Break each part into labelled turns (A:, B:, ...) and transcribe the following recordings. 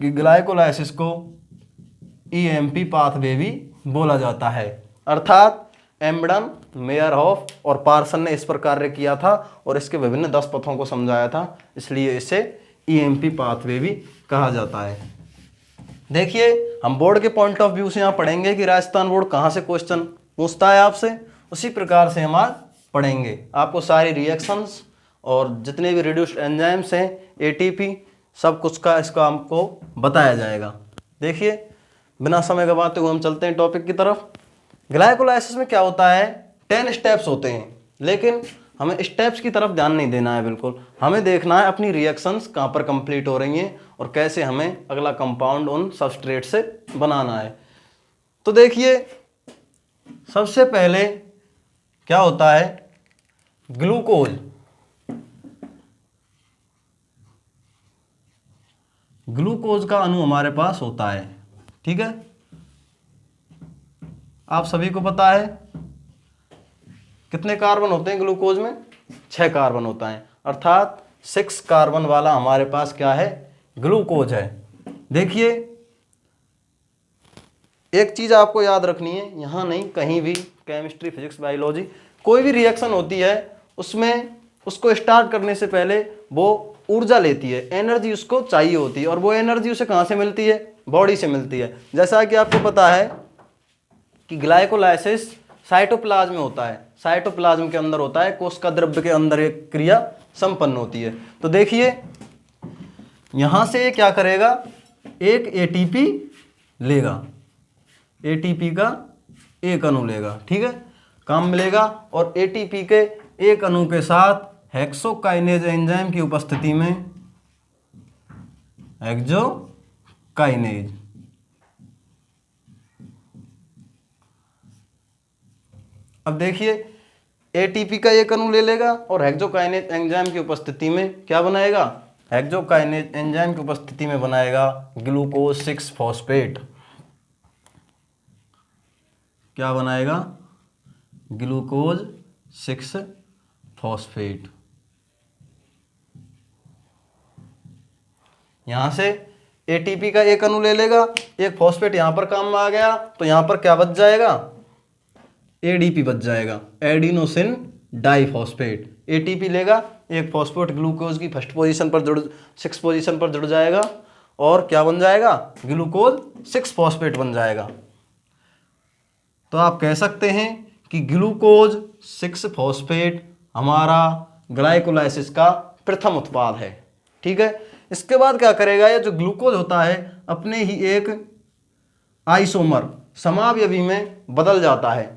A: कि ग्लाइकोलाइसिस को EMP pathway भी बोला जाता है। अर्थात एम्बडन, मेयरहोफ और पार्सन ने इस पर कार्य किया था और इसके विभिन्न 10 पथों को समझाया था, इसलिए इसे ईएमपी पाथवे भी कहा जाता है। देखिए, हम बोर्ड के पॉइंट ऑफ व्यू से यहाँ पढ़ेंगे कि राजस्थान बोर्ड कहाँ से क्वेश्चन पूछता है आपसे, उसी प्रकार से हम आज पढ़ेंगे। आपको सारी रिएक्शंस और जितने भी रिड्यूस्ड एंजाइम्स हैं, एटीपी, सब कुछ का इसका हमको बताया जाएगा। देखिए, बिना समय गंवाते हुए हम चलते हैं टॉपिक की तरफ। ग्लाइकोलाइसिस में क्या होता है, 10 स्टेप्स होते हैं, लेकिन हमें स्टेप्स की तरफ ध्यान नहीं देना है। बिल्कुल हमें देखना है अपनी रिएक्शंस कहाँ पर कंप्लीट हो रही हैं और कैसे हमें अगला कंपाउंड उन सबस्ट्रेट से बनाना है। तो देखिए, सबसे पहले क्या होता है, ग्लूकोज। ग्लूकोज का अणु हमारे पास होता है, ठीक है, आप सभी को पता है। कितने कार्बन होते हैं ग्लूकोज में, 6 कार्बन होता है, अर्थात 6 कार्बन वाला हमारे पास क्या है, ग्लूकोज है। देखिए, एक चीज आपको याद रखनी है, यहां नहीं कहीं भी, केमिस्ट्री, फिजिक्स, बायोलॉजी, कोई भी रिएक्शन होती है उसमें उसको स्टार्ट करने से पहले वो ऊर्जा लेती है, एनर्जी उसको चाहिए होती है, और वो एनर्जी उसे कहां से मिलती है, बॉडी से मिलती है। जैसा कि आपको पता है कि ग्लाइकोलाइसिस साइटोप्लाज्म में होता है, साइटोप्लाज्म के अंदर होता है, कोशिका द्रव्य के अंदर एक क्रिया संपन्न होती है। तो देखिए, यहां से क्या करेगा, एक एटीपी लेगा, एटीपी का एक अणु लेगा, ठीक है, काम मिलेगा। और एटीपी के एक अणु के साथ हेक्सोकाइनेज एंजाइम की उपस्थिति में, हेक्सोकाइनेज, अब देखिए, एटीपी का एक अणु ले लेगा और हेक्सोकाइनेज एंजाइम की उपस्थिति में क्या बनाएगा, हेक्सोकाइनेज एंजाइम की उपस्थिति में बनाएगा ग्लूकोज 6 फॉस्फेट। क्या बनाएगा, ग्लूकोज 6 फॉस्फेट। यहां से एटीपी का एक अणु ले लेगा, एक फॉस्फेट यहां पर काम में आ गया, तो यहां पर क्या बच जाएगा, एडीपी बच जाएगा, एडिनोसिन डाइफॉस्फेट। एटीपी लेगा, एक फॉस्फेट ग्लूकोज की फर्स्ट पोजीशन पर जुड़, 6 पोजीशन पर जुड़ जाएगा, और क्या बन जाएगा, ग्लूकोज 6 फॉस्फेट बन जाएगा। तो आप कह सकते हैं कि ग्लूकोज 6 फॉस्फेट हमारा ग्लाइकोलाइसिस का प्रथम उत्पाद है, ठीक है। इसके बाद क्या करेगा, ये जो ग्लूकोज होता है अपने ही एक आइसोमर, समावयवी में बदल जाता है।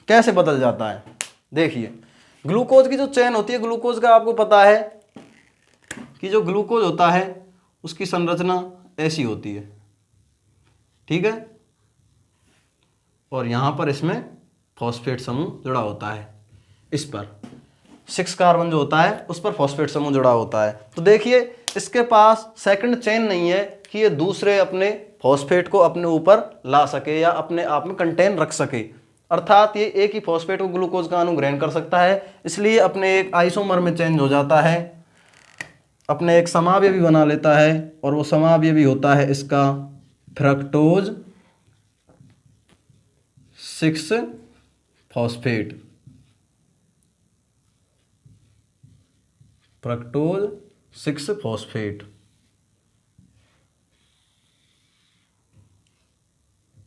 A: कैसे बदल जाता है, देखिए, ग्लूकोज की जो चेन होती है, ग्लूकोज का आपको पता है कि जो ग्लूकोज होता है उसकी संरचना ऐसी होती है, ठीक है, और यहां पर इसमें फॉस्फेट समूह जुड़ा होता है, इस पर 6 कार्बन जो होता है उस पर फॉस्फेट समूह जुड़ा होता है। तो देखिए, इसके पास सेकंड चेन नहीं है कि ये दूसरे अपने फॉस्फेट को अपने ऊपर ला सके या अपने आप में कंटेन रख सके, अर्थात ये एक ही फॉस्फेट को ग्लूकोज का अणु ग्रहण कर सकता है, इसलिए अपने एक आइसोमर में चेंज हो जाता है, अपने एक समावयवी बना लेता है, और वो समावयवी होता है इसका फ्रक्टोज 6 फॉस्फेट, फ्रक्टोज 6 फॉस्फेट।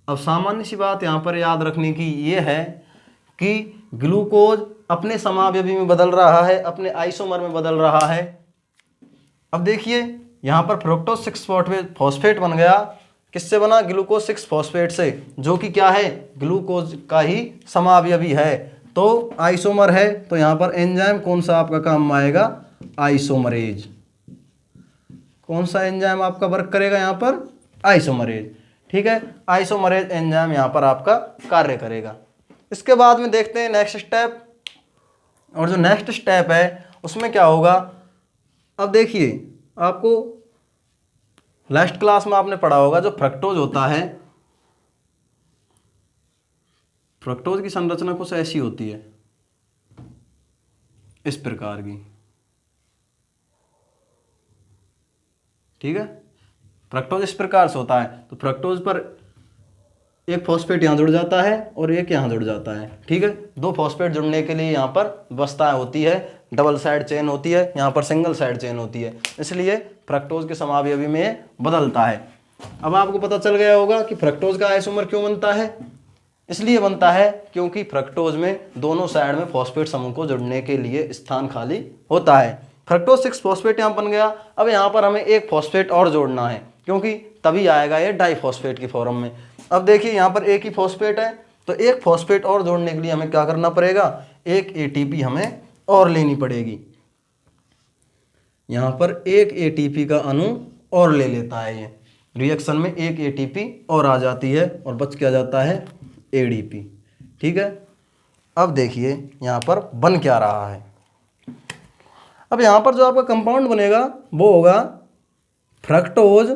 A: अब सामान्य सी बात यहां पर याद रखने की ये है कि ग्लूकोज अपने समावयवी में बदल रहा है, अपने आइसोमर में बदल रहा है। अब देखिए, यहां पर फ्रक्टोज 6 फॉस्फेट बन गया, किससे बना, ग्लूकोज 6 फॉस्फेट से, जो कि क्या है, ग्लूकोज का ही समावयवी है। तो आइसोमर है, तो यहां पर एंजाइम कौन सा आपका काम में आएगा, आइसोमरेज। कौन सा एंजाइम आपका वर्क करेगा यहां पर, आइसोमरेज, ठीक है, आइसोमरेज एंजाइम यहां पर आपका कार्य करेगा। इसके बाद में देखते हैं नेक्स्ट स्टेप, और जो नेक्स्ट स्टेप है उसमें क्या होगा। अब देखिए, आपको लास्ट क्लास में आपने पढ़ा होगा, जो फ्रक्टोज होता है, फ्रक्टोज की संरचना कुछ ऐसी होती है, इस प्रकार की, ठीक है, फ्रक्टोज इस प्रकार से होता है, तो फ्रक्टोज पर एक फॉस्फेट यहाँ जुड़ जाता है और एक यहाँ जुड़ जाता है, ठीक है। दो फॉस्फेट जुड़ने के लिए यहाँ पर व्यवस्था होती है, डबल साइड चेन होती है, यहाँ पर सिंगल साइड चेन होती है, इसलिए फ्रक्टोज के समावयवी में बदलता है। अब आपको पता चल गया होगा कि फ्रक्टोज का आइसोमर क्यों बनता है। इसलिए बनता है क्योंकि फ्रक्टोज में दोनों साइड में फॉस्फेट समूह को जुड़ने के लिए स्थान खाली होता है। फ्रक्टोज 6 फॉस्फेट यहाँ बन गया। अब यहाँ पर हमें एक फॉस्फेट और जोड़ना है, क्योंकि तभी आएगा ये डाइफॉस्फेट की फॉर्म में। अब देखिए यहाँ पर एक ही फॉस्फेट है, तो एक फॉस्फेट और जोड़ने के लिए हमें क्या करना पड़ेगा, एक एटीपी हमें और लेनी पड़ेगी। यहाँ पर एक एटीपी का अणु और ले लेता है, ये रिएक्शन में एक एटीपी और आ जाती है और बच क्या जाता है, एडीपी, ठीक है। अब देखिए यहाँ पर बन क्या रहा है। अब यहाँ पर जो आपका कंपाउंड बनेगा वो होगा फ्रक्टोज।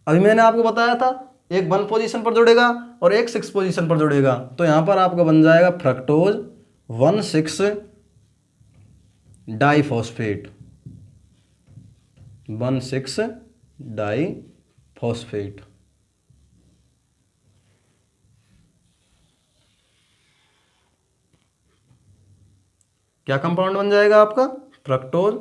A: अभी मैंने आपको बताया था एक 1 पोजीशन पर जुड़ेगा और एक 6 पोजीशन पर जुड़ेगा, तो यहाँ पर आपका बन जाएगा फ्रक्टोज 1,6 डाइफॉस्फेट, 1,6 डाइफॉस्फेट। क्या कंपाउंड बन जाएगा आपका, फ्रक्टोज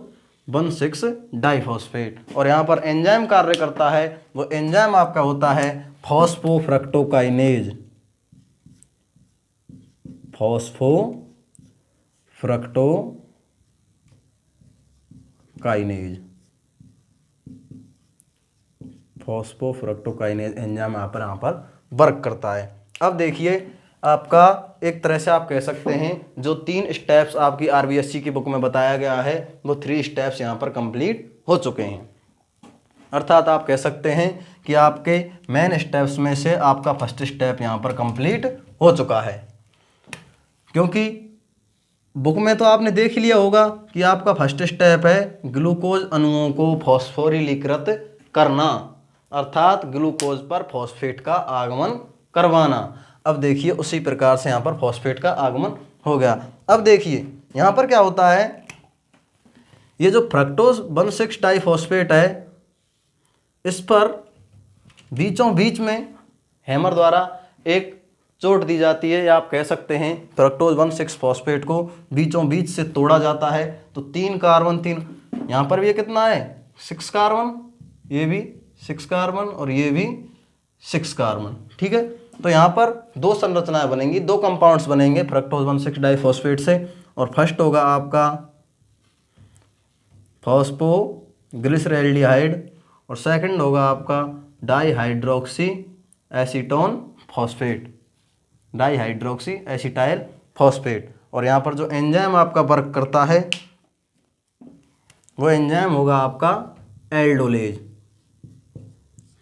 A: 1,6 डाइफॉस्फेट। और यहाँ पर एंजाइम कार्य करता है, वो एंजाइम आपका होता है फॉस्फोफ्रक्टोकाइनेज, फॉस्फोफ्रक्टोकाइनेज, फॉस्फोफ्रक्टोकाइनेज एंजाइम यहाँ पर वर्क करता है। अब देखिए आपका एक तरह से आप कह सकते हैं जो 3 स्टेप्स आपकी आरबीएससी की बुक में बताया गया है वो 3 स्टेप्स यहाँ पर कंप्लीट हो चुके हैं। अर्थात आप कह सकते हैं कि आपके मेन स्टेप्स में से आपका फर्स्ट स्टेप यहाँ पर कंप्लीट हो चुका है, क्योंकि बुक में तो आपने देख लिया होगा कि आपका फर्स्ट स्टेप है ग्लूकोज अणुओं को फॉस्फोरिलीकृत करना, अर्थात ग्लूकोज पर फॉस्फेट का आगमन करवाना। अब देखिए उसी प्रकार से यहाँ पर फॉस्फेट का आगमन हो गया। अब देखिए यहाँ पर क्या होता है, ये जो फ्रक्टोज 1,6 डाइफॉस्फेट है इस पर बीचों बीच में हैमर द्वारा एक चोट दी जाती है, या आप कह सकते हैं फ्रक्टोज 1,6 फॉस्फेट को बीचों बीच से तोड़ा जाता है। तो 3 कार्बन 3, यहाँ पर भी ये कितना है 6 कार्बन, ये भी 6 कार्बन और ये भी 6 कार्बन, ठीक है। तो यहाँ पर 2 संरचनाएं बनेंगी, 2 कंपाउंड्स बनेंगे फ्रक्टोज 1,6 डाइफॉस्फेट से। और फर्स्ट होगा आपका फॉस्फोग्लिसरैल्डिहाइड और सेकंड होगा आपका dihydroxy acetone phosphate, dihydroxy acetyl phosphate. और यहाँ पर जो एंजाइम आपका वर्क करता है वो एंजाइम होगा आपका एल्डोलेज।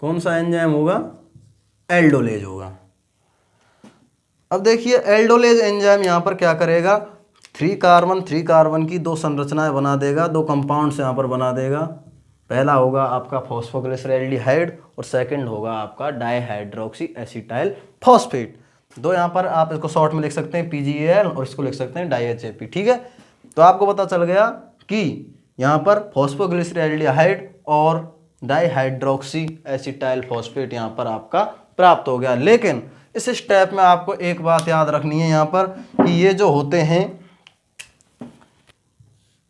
A: कौन सा एंजाइम होगा, एल्डोलेज होगा। अब देखिए एल्डोलेज एंजाइम यहाँ पर क्या करेगा, 3 कार्बन की 2 संरचनाएं बना देगा, 2 कंपाउंड्स यहाँ पर बना देगा। पहला होगा आपका फॉस्फोग्लिसरैल्डिहाइड और सेकंड होगा आपका डाइहाइड्रोक्सी एसिटाइल फॉस्फेट। 2 यहाँ पर आप इसको शॉर्ट में लिख सकते हैं PgAl और इसको लिख सकते हैं DHAP, ठीक है। तो आपको पता चल गया कि यहाँ पर फॉस्फोग्लिसरैल्डिहाइड और डाइहाइड्रोक्सी एसिटाइल फॉस्फेट यहाँ पर आपका प्राप्त हो गया। लेकिन इस स्टेप में आपको एक बात याद रखनी है यहाँ पर कि ये जो होते हैं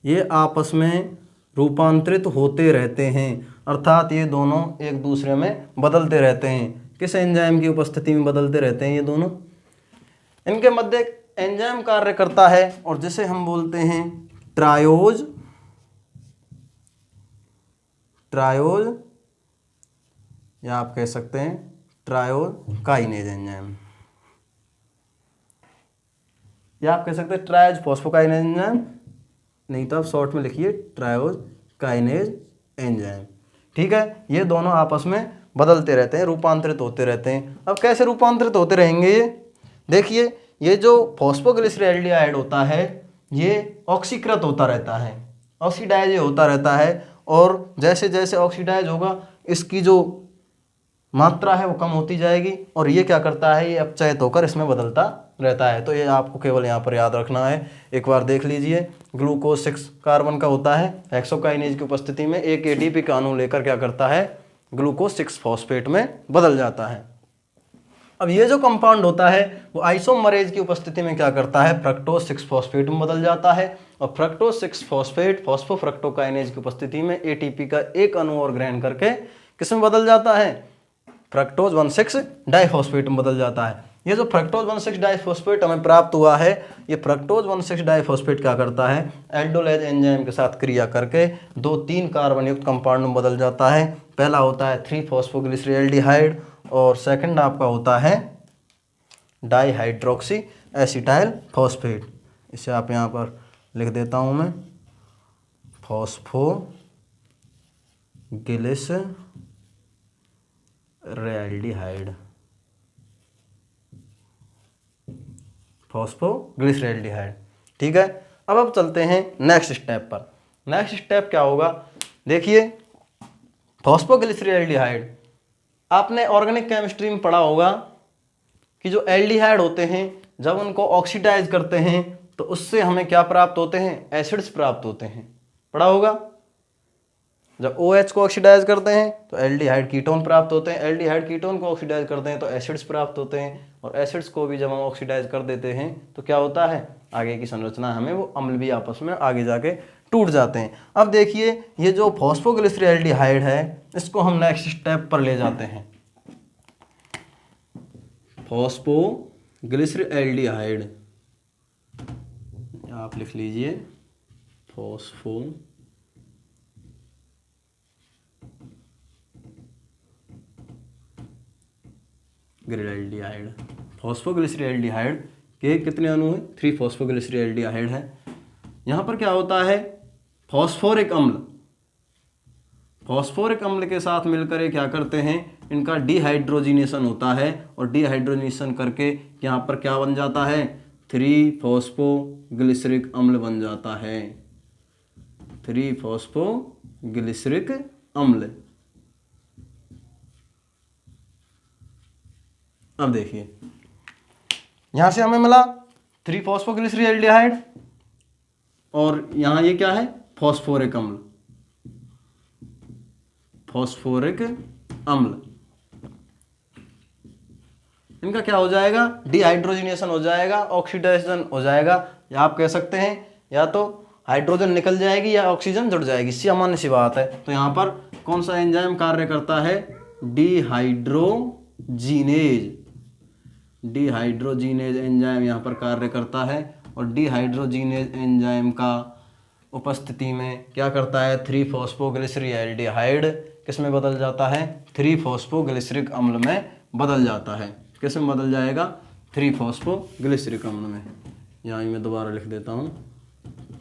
A: ये आपस में रूपांतरित होते रहते हैं, अर्थात ये दोनों एक दूसरे में बदलते रहते हैं। किस एंजाइम की उपस्थिति में बदलते रहते हैं ये दोनों, इनके मध्य एंजाइम कार्य करता है और जिसे हम बोलते हैं ट्रायोज या आप कह सकते हैं ट्रायोकाइनेज एंजाइम, या आप कह सकते हैं ट्रायोज फॉस्फोकाइनेज एंजाइम, नहीं तो आप शॉर्ट में लिखिए ट्रायोकाइनेज एंजाइम, ठीक है। ये दोनों आपस में बदलते रहते हैं, रूपांतरित होते रहते हैं। अब कैसे रूपांतरित होते रहेंगे ये देखिए, ये जो फॉस्फोग्लिसरैल्डिहाइड होता है ये ऑक्सीकृत होता रहता है, ऑक्सीडाइज होता रहता है, और जैसे जैसे ऑक्सीडाइज होगा इसकी जो मात्रा है वो कम होती जाएगी और ये क्या करता है, ये अपचयित होकर इसमें बदलता रहता है। तो ये आपको केवल यहाँ पर याद रखना है। एक बार देख लीजिए, ग्लूकोज 6 कार्बन का होता है, हेक्सोकाइनेज की उपस्थिति में एक एटीपी का अणु लेकर क्या करता है, ग्लूकोज 6 फॉस्फेट में बदल जाता है। अब ये जो कंपाउंड होता है वो आइसोमरेज की उपस्थिति में क्या करता है, फ्रक्टोज 6 फॉस्फेट में बदल जाता है और फ्रक्टोज 6 फॉस्फेट फॉस्फोफ्रक्टोकाइनेज की उपस्थिति में एटीपी का एक अणु और ग्रहण करके किस में बदल जाता है, फ्रक्टोज 1,6 डाइफॉस्फेट में बदल जाता है। ये जो फ्रक्टोज 1,6 डाइफॉस्फेट हमें प्राप्त हुआ है, ये फ्रक्टोज 1,6 डाइफॉस्फेट क्या करता है, एल्डोलेज एंजाइम के साथ क्रिया करके 2-3 कार्बन युक्त कंपाउंड में बदल जाता है। पहला होता है 3-फॉस्फोग्लिसरॉल्डिहाइड और सेकंड आपका होता है डाईहाइड्रोक्सी एसिटाइल फॉस्फेट। इसे आप यहाँ पर लिख देता हूँ मैं, फॉस्फोग्लिसरॉल्डिहाइड, फॉस्फोग्लिसरॉल्डिहाइड। ठीक है, अब चलते हैं नेक्स्ट स्टेप पर। नेक्स्ट स्टेप क्या होगा, देखिए फॉस्फोग्लिसरॉल्डिहाइड, आपने ऑर्गेनिक केमिस्ट्री में पढ़ा होगा कि जो एल्डिहाइड होते हैं जब उनको ऑक्सीडाइज करते हैं तो उससे हमें क्या प्राप्त होते हैं, एसिड्स प्राप्त होते हैं, पढ़ा होगा। जब OH को ऑक्सीडाइज करते हैं तो एल्डिहाइड कीटोन प्राप्त होते हैं, एल्डिहाइड कीटोन को ऑक्सीडाइज करते हैं तो एसिड्स प्राप्त होते हैं और एसिड्स को भी जब हम ऑक्सीडाइज कर देते हैं तो क्या होता है, आगे की संरचना हमें वो अम्ल भी आपस में आगे जाके टूट जाते हैं। अब देखिए ये जो फॉस्फोग्लिसरॉल्डिहाइड है इसको हम नेक्स्ट स्टेप पर ले जाते हैं। फॉस्फोग्लिसरॉल्डिहाइड आप लिख लीजिए, फॉस्फोग्लिसरॉल्डिहाइड के कितने अणु हैं, 3 फॉस्फोग्लिसरॉल्डिहाइड है। यहाँ पर क्या होता है, फॉस्फोरिक अम्ल के साथ मिलकर ये क्या करते हैं, इनका डिहाइड्रोजिनेशन होता है और डिहाइड्रोजिनेशन करके यहाँ पर क्या बन जाता है, 3-फॉस्फोग्लिसरिक अम्ल बन जाता है, 3-फॉस्फोग्लिसरिक अम्ल। अब देखिए यहां से हमें मिला 3-फॉस्फोग्लिसरॉल्डिहाइड और यहां ये क्या है, फॉस्फोरिक अम्ल। इनका क्या हो जाएगा, डिहाइड्रोजिनेशन हो जाएगा, ऑक्सीडेशन हो जाएगा, या आप कह सकते हैं या तो हाइड्रोजन निकल जाएगी या ऑक्सीजन जुड़ जाएगी, सामान्य सी बात है। तो यहाँ पर कौन सा एंजाइम कार्य करता है, डिहाइड्रोजीनेज एंजाइम यहाँ पर कार्य करता है और डिहाइड्रोजीनेज एंजाइम का उपस्थिति में क्या करता है, 3-फॉस्फोग्लिसरॉल्डिहाइड किस में बदल जाता है, 3-फॉस्फोग्लिसरिक अम्ल में बदल जाता है। किस में बदल जाएगा, 3-फॉस्फोग्लिसरिक अम्ल में। यहाँ मैं दोबारा लिख देता हूँ,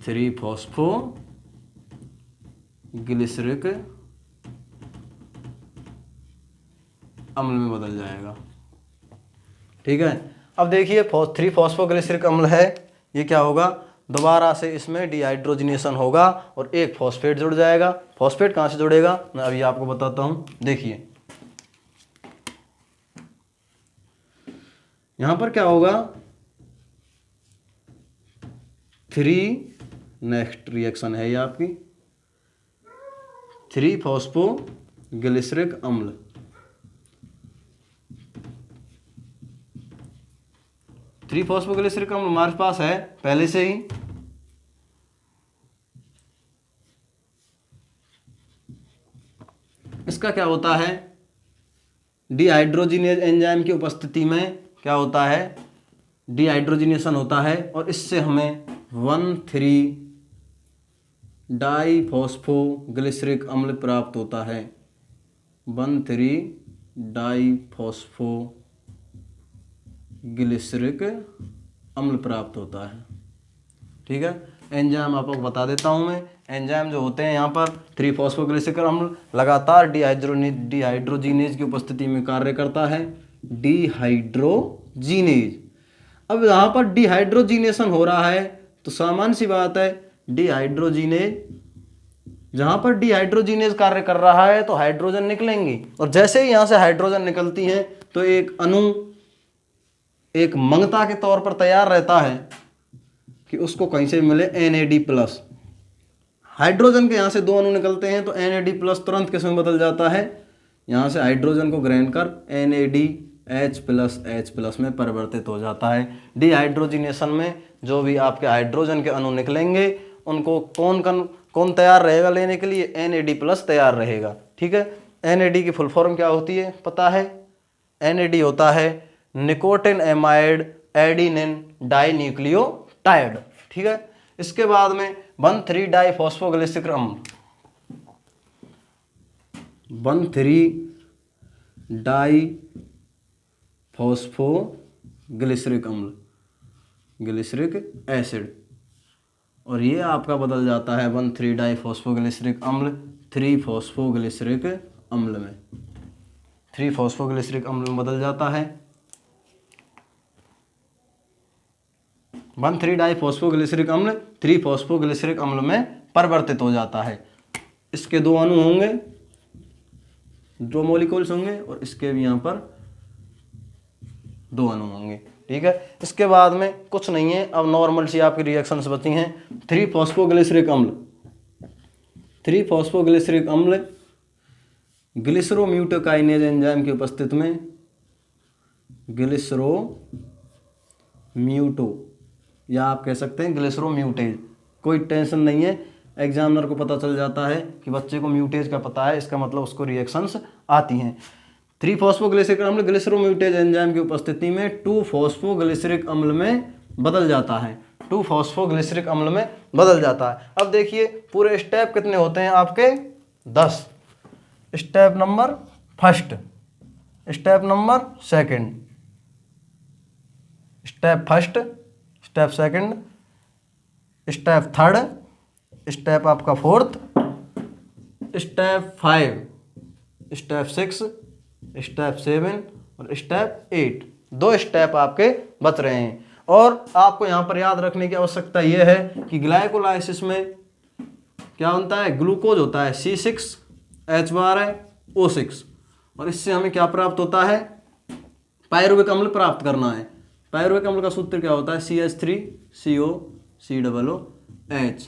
A: 3-फॉस्फोग्लिसरिक अम्ल में बदल जाएगा। ठीक है, अब देखिए 3-फॉस्फोग्लिसरिक अम्ल है, ये क्या होगा, दोबारा से इसमें डिहाइड्रोजिनेशन होगा और एक फॉस्फेट जुड़ जाएगा। फॉस्फेट कहाँ से जुड़ेगा, मैं अभी आपको बताता हूँ। देखिए यहाँ पर क्या होगा, नेक्स्ट रिएक्शन है ये आपकी 3-फॉस्फोग्लिसरिक अम्ल। हमारे पास है पहले से ही। इसका क्या होता है, डिहाइड्रोजिनेज एंजाइम की उपस्थिति में क्या होता है, डिहाइड्रोजिनेशन होता है और इससे हमें 1,3-डाईफॉस्फोग्लिसरिक अम्ल प्राप्त होता है, 1,3-डाईफॉस्फोग्लिसरिक अम्ल प्राप्त होता है। ठीक है, एंजाइम आपको बता देता हूं मैं। एंजाइम जो होते हैं यहाँ पर 3-फॉस्फोग्लिसरिक अम्ल लगातार डिहाइड्रोजीनेज की उपस्थिति में कार्य करता है, डिहाइड्रोजीनेज। अब यहाँ पर डिहाइड्रोजीनेशन हो रहा है तो सामान्य सी बात है, डिहाइड्रोजीनेज जहां पर डिहाइड्रोजिनेज कार्य कर रहा है तो हाइड्रोजन निकलेंगी, और जैसे ही यहां से हाइड्रोजन निकलती है तो एक अणु एक मंगता के तौर पर तैयार रहता है कि उसको कहीं से मिले NAD+। हाइड्रोजन के यहाँ से दो अणु निकलते हैं तो NAD+ तुरंत किस में बदल जाता है, यहाँ से हाइड्रोजन को ग्रहण कर NADH+H+ में परिवर्तित हो जाता है। डिहाइड्रोजिनेशन में जो भी आपके हाइड्रोजन के अणु निकलेंगे उनको कौन तैयार रहेगा लेने के लिए, NAD+ तैयार रहेगा। ठीक है, NAD की फुल फॉर्म क्या होती है पता है, NAD होता है निकोटिन एमाइड एडिनिन डाइन्यूक्लियोटाइड। ठीक है, इसके बाद में 1,3 डाइफॉस्फोग्लिसरिक अम्ल, 1,3 डाइफॉस्फोग्लिसरिक अम्ल, ग्लिसरिक एसिड, और ये आपका बदल जाता है 1,3 डाइफॉस्फोग्लिसरिक अम्ल 3 फॉस्फोग्लिसरिक अम्ल में, 3 फॉस्फोग्लिसरिक अम्ल में बदल जाता है। 1,3 डाइफॉस्फोग्लिसरिक अम्ल 3 फॉस्फोग्लिसरिक अम्ल में परिवर्तित हो जाता है। इसके दो अणु होंगे, दो मॉलिक्यूल्स होंगे, और इसके भी यहाँ पर दो अणु होंगे। ठीक है, इसके बाद में कुछ नहीं है, अब नॉर्मल सी आपकी रिएक्शंस बची हैं। 3 फॉस्फोग्लिसरिक अम्ल, 3 फॉस्फोग्लिसरिक अम्ल ग्लिसरोम्यूटोकाइनेज एंजाइम की उपस्थिति में, ग्लिसरोम्यूटो या आप कह सकते हैं ग्लिसरोम्यूटेज, कोई टेंशन नहीं है, एग्जामिनर को पता चल जाता है कि बच्चे को म्यूटेज का पता है, इसका मतलब उसको रिएक्शंस आती हैं। 3 फॉस्फोग्लिसरिक अम्ल ग्लिसरोम्यूटेज एंजाइम की उपस्थिति में 2 फॉस्फोग्लिसरिक अम्ल में बदल जाता है, 2 फॉस्फोग्लिसरिक अम्ल में बदल जाता है। अब देखिए पूरे स्टेप कितने होते हैं आपके, 10। Step number first, step number second, step first, step second, step third, step आपका फोर्थ, स्टेप 5, स्टेप 6, स्टेप 7 और स्टेप 8। 2 स्टेप आपके बच रहे हैं। और आपको यहाँ पर याद रखने की आवश्यकता यह है कि ग्लाइकोलाइसिस में क्या बनता है, ग्लूकोज होता है C6H12O6, और इससे हमें क्या प्राप्त होता है, पायरुविक अम्ल प्राप्त करना है। पायरुविक अम्ल का सूत्र क्या होता है, CH3COCOOH।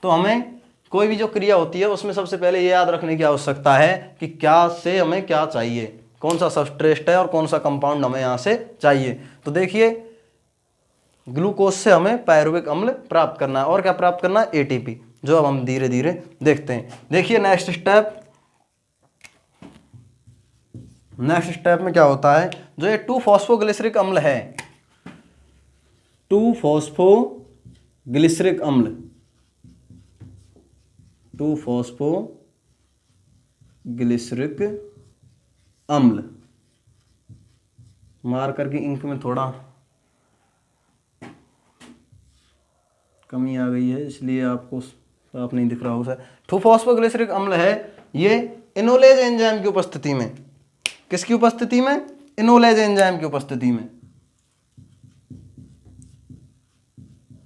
A: तो हमें कोई भी जो क्रिया होती है उसमें सबसे पहले ये याद रखने की आवश्यकता है कि क्या से हमें क्या चाहिए, कौन सा सबस्ट्रेट है और कौन सा कंपाउंड हमें यहाँ से चाहिए। तो देखिए ग्लूकोज से हमें पायरुविक अम्ल प्राप्त करना है, और क्या प्राप्त करना है, ATP, जो अब हम धीरे धीरे देखते हैं। देखिए नेक्स्ट स्टेप में क्या होता है, जो ये 2 फॉस्फोग्लिसरिक अम्ल है, 2 फॉस्फोग्लिसरिक अम्ल, 2 फॉस्फोग्लिसरिक अम्ल, मार्कर की इंक में थोड़ा कमी आ गई है इसलिए आपको साफ नहीं दिख रहा होगा। 2 फॉस्फोग्लिसरिक अम्ल है, ये इनोलेज एंजाइम की उपस्थिति में, किसकी उपस्थिति में, इनोलेज एंजाइम की उपस्थिति में,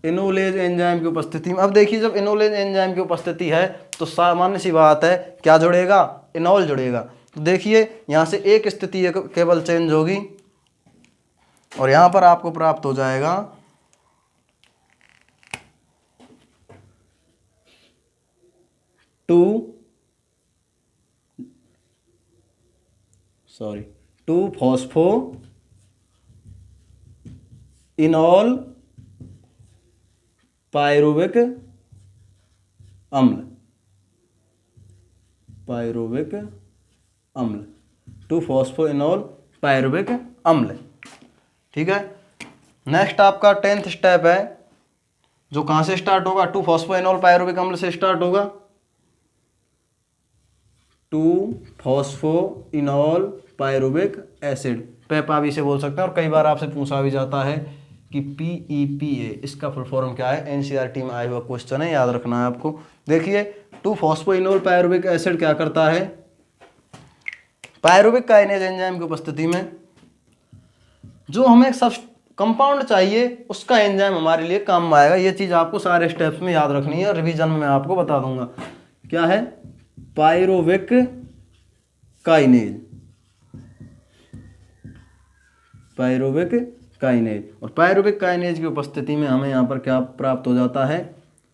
A: इनोलेज एंजाइम की उपस्थिति में। अब देखिए जब इनोलेज एंजाइम की उपस्थिति है तो सामान्य सी बात है, क्या जुड़ेगा, इनॉल जुड़ेगा। तो देखिए यहाँ से एक स्थिति केवल चेंज होगी और यहाँ पर आपको प्राप्त हो जाएगा 2 फॉस्फो इनॉल पायरुविक अम्ल, 2 फॉस्फो इनॉल पायरुविक अम्ल। ठीक है, नेक्स्ट आपका 10th स्टेप है, जो कहाँ से स्टार्ट होगा, 2 फॉस्फो इनॉल पायरुविक अम्ल से स्टार्ट होगा। 2 फॉस्फो इनॉल पायरुविक एसिड, पेपा भी से बोल सकते हैं, और कई बार आपसे पूछा भी जाता है कि PEPA इसका फुल फॉर्म क्या है, NCERT में आया हुआ क्वेश्चन है, याद रखना है आपको। देखिए 2 फॉस्फो इनॉल पायरुविक एसिड क्या करता है, पायरुविक काइनेज एंजाइम की उपस्थिति में जो हमें सब कंपाउंड चाहिए उसका एंजाइम हमारे लिए काम में आएगा। ये चीज़ आपको सारे स्टेप्स में याद रखनी है और रिवीजन में मैं आपको बता दूंगा क्या है, पायरोविक काइनेज, पायरोविक काइनेज। और पायरोविक काइनेज की उपस्थिति में हमें यहाँ पर क्या प्राप्त हो जाता है,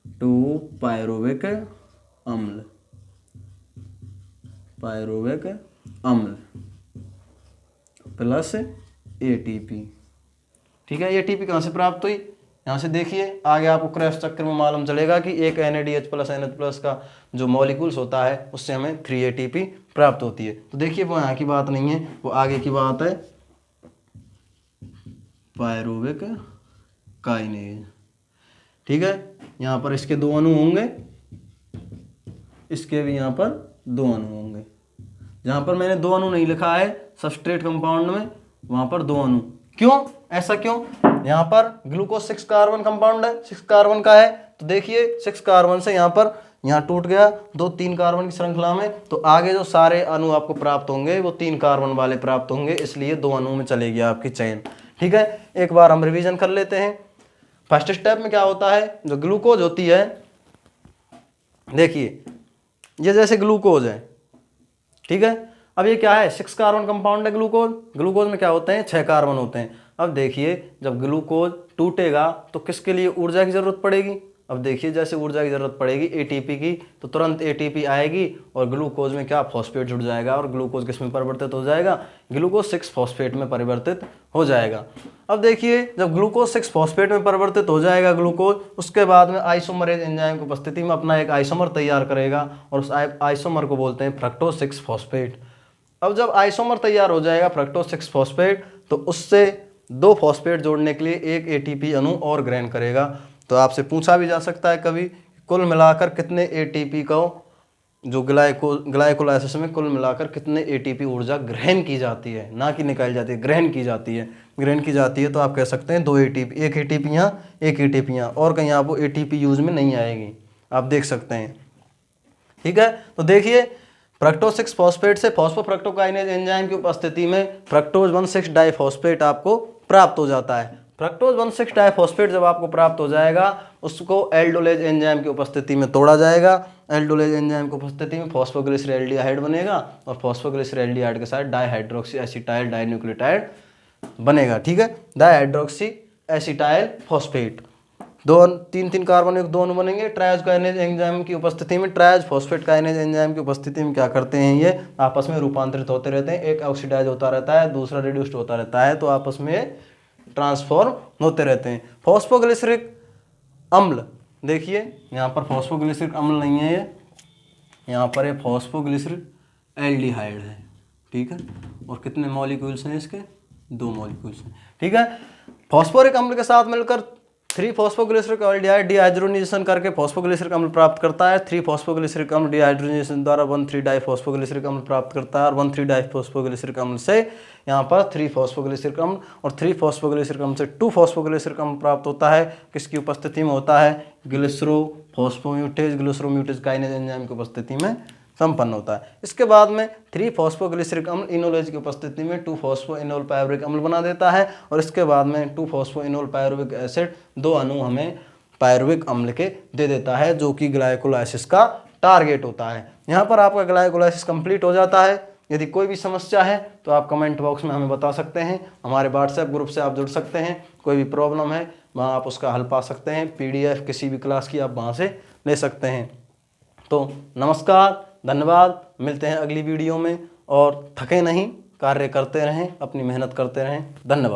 A: 2 पायरोविक अम्ल, पायरोविक अम्ल प्लस ATP। ठीक है, ATP कहाँ से प्राप्त हुई, यहाँ से देखिए आगे आपको क्रैफ चक्र में मालूम चलेगा कि एक NADH प्लस NH प्लस का जो मॉलिक्यूल्स होता है उससे हमें 3 ATP प्राप्त होती है। तो देखिए वो यहाँ की बात नहीं है, वो आगे की बात है, पायरोविक काइनेज। ठीक है, यहाँ पर इसके 2 अणु होंगे, इसके भी यहाँ पर 2 अणु होंगे। जहाँ पर मैंने 2 अणु नहीं लिखा है सबस्ट्रेट कंपाउंड में, वहाँ पर 2 अणु। क्यों, ऐसा क्यों, यहाँ पर ग्लूकोज 6 कार्बन कंपाउंड है, 6 कार्बन का है, तो देखिए 6 कार्बन से यहाँ टूट गया 2-3 कार्बन की श्रृंखला में, तो आगे जो सारे अणु आपको प्राप्त होंगे वो 3 कार्बन वाले प्राप्त होंगे, इसलिए 2 अणु में चलेगी आपकी चयन। ठीक है, एक बार हम रिवीजन कर लेते हैं। फर्स्ट स्टेप में क्या होता है, जो ग्लूकोज होती है, देखिए ये जैसे ग्लूकोज है, ठीक है, अब ये क्या है, 6 कार्बन कंपाउंड है ग्लूकोज। ग्लूकोज में क्या होते हैं, 6 कार्बन होते हैं। अब देखिए जब ग्लूकोज टूटेगा तो किसके लिए ऊर्जा की जरूरत पड़ेगी, अब देखिए जैसे ऊर्जा की जरूरत पड़ेगी ATP की, तो तुरंत ATP आएगी और ग्लूकोज में क्या, फॉस्फेट जुड़ जाएगा और ग्लूकोज किस में परिवर्तित हो जाएगा, ग्लूकोज 6 फॉस्फेट में परिवर्तित हो जाएगा। अब देखिए जब ग्लूकोज 6 फॉस्फेट में परिवर्तित हो जाएगा ग्लूकोज, उसके बाद में आइसोमरेज एंजाइम की उपस्थिति में अपना एक आइसोमर तैयार करेगा और उस आइसोमर को बोलते हैं फ्रक्टोज 6 फॉस्फेट। अब जब आइसोमर तैयार हो जाएगा फ्रक्टोज 6 फॉस्फेट, तो उससे 2 फॉस्फेट जोड़ने के लिए एक ATP अणु और ग्रहण करेगा। तो आपसे पूछा भी जा सकता है कभी, कुल मिलाकर कितने ATP को, जो ग्लाइकोलाइसिस में कुल मिलाकर कितने ATP ऊर्जा ग्रहण की जाती है, ना कि निकाली जाती है, ग्रहण की जाती है। ग्रहण की जाती है तो आप कह सकते हैं 2 ATP, एक ATP यहाँ, एक ATP यहाँ, और कहीं आपको ATP यूज में नहीं आएगी, आप देख सकते हैं। ठीक है, तो देखिए फ्रक्टोज 6 फॉस्फेट से फॉस्फोफ्रक्टोकाइनेज एंजाइम की उपस्थिति में फ्रक्टोज 1,6 डाइफॉस्फेट आपको प्राप्त हो जाता है। फ्रक्टोज 1,6 डाइफॉस्फेट जब आपको प्राप्त हो जाएगा, उसको एल्डोलेज एंजाइम की उपस्थिति में तोड़ा जाएगा। एल्डोलेज एंजाइम की उपस्थिति में फॉस्फोग्लिसरैल्डिहाइड बनेगा और फॉस्फोग्लिसरैल्डिहाइड के साथ डाइहाइड्रोक्सी एसिटाइल डाइन्यूक्लियोटाइड बनेगा। ठीक है, डाइहाइड्रोक्सी एसिटाइल फॉस्फेट, 2-3 कार्बन एक 2 अणु बनेंगे। ट्रायज काइनेज एंजाइम की उपस्थिति में, ट्रायज फॉस्फेट काइनेज एंजाइम की उपस्थिति में क्या करते हैं, ये आपस में रूपांतरित होते रहते हैं, एक ऑक्सीडाइज होता रहता है, दूसरा रिड्यूस्ड होता रहता है, तो आपस में ट्रांसफॉर्म होते रहते हैं। फॉस्फोग्लिसरिक अम्ल, देखिए यहाँ पर फॉस्फोग्लिसरिक अम्ल नहीं है, ये यहाँ पर ये फॉस्फोग्लिसरिक एल्डिहाइड है। ठीक है, और कितने मॉलिक्यूल्स हैं इसके, 2 मॉलिक्यूल्स हैं। ठीक है, फॉस्फोरिक अम्ल के साथ मिलकर 3 फॉस्फोग्लिसरिक एल्डिहाइड डिहाइड्रोजनेशन करके फॉस्फोग्लिसरिक अम्ल प्राप्त करता है। 3 फॉस्फोग्लिसरिक अम्ल डिहाइड्रोजनेशन द्वारा 1,3 डाइफॉस्फोग्लिसरिक अम्ल प्राप्त करता है और 1,3 डाइफॉस्फोग्लिसरिक अम्ल से यहाँ पर 3 फॉस्फोग्लिसरिक अम्ल और 3 फॉस्फोग्लिसरिक अम्ल से 2 फॉस्फोग्लिसरिक अम्ल प्राप्त होता है। किसकी उपस्थिति में होता है, ग्लिसरोफॉस्फोम्यूटेज, ग्लिसरोम्यूटेज काइनेज एंजाइम की उपस्थिति में संपन्न होता है। इसके बाद में 3 फॉस्फोग्लिसरिक अम्ल इनोलेज की उपस्थिति में 2 फॉस्फोइनोल पायरुविक अम्ल बना देता है और इसके बाद में 2 फॉस्फोइनोल पायरुविक एसिड, 2 अणु हमें पायरुविक अम्ल के दे देता है, जो कि ग्लाइकोलाइसिस का टारगेट होता है। यहाँ पर आपका ग्लाइकोलाइसिस कंप्लीट हो जाता है। यदि कोई भी समस्या है तो आप कमेंट बॉक्स में हमें बता सकते हैं, हमारे व्हाट्सएप ग्रुप से आप जुड़ सकते हैं। कोई भी प्रॉब्लम है वहाँ आप उसका हल पा सकते हैं, PDF किसी भी क्लास की आप वहाँ से ले सकते हैं। तो नमस्कार, धन्यवाद, मिलते हैं अगली वीडियो में। और थके नहीं, कार्य करते रहें, अपनी मेहनत करते रहें। धन्यवाद।